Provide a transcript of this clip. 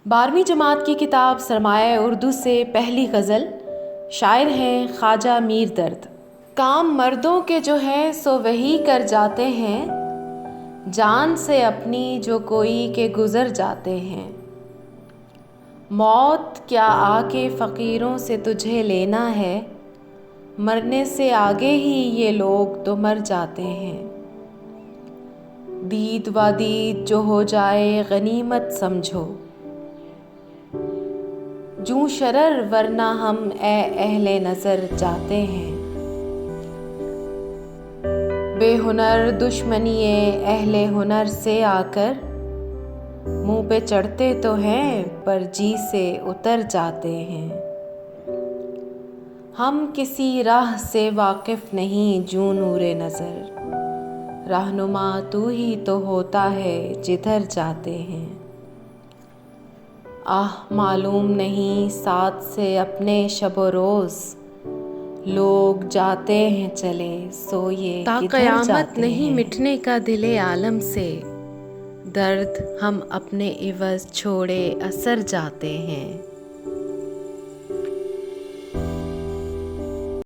12वीं जमात की किताब सरमाया उर्दू से पहली गज़ल। शायर हैं ख्वाजा मीर दर्द। काम मर्दों के जो है सो वही कर जाते हैं, जान से अपनी जो कोई के गुज़र जाते हैं। मौत क्या आके फ़कीरों से तुझे लेना है, मरने से आगे ही ये लोग तो मर जाते हैं। दीद व दीद जो हो जाए गनीमत समझो, जूं शरर वरना हम अहले नज़र जाते हैं। बेहुनर दुश्मनी अहले हुनर से आकर, मुँह पे चढ़ते तो हैं पर जी से उतर जाते हैं। हम किसी राह से वाकिफ़ नहीं जूं नूरे नज़र, रहनुमा तू ही तो होता है जिधर जाते हैं। आह मालूम नहीं साथ से अपने शबो रोज़, लोग जाते हैं चले सो ये ता किधर क़यामत जाते नहीं हैं। मिटने का दिले आलम से, दर्द हम अपने इवज़ छोड़े असर जाते हैं।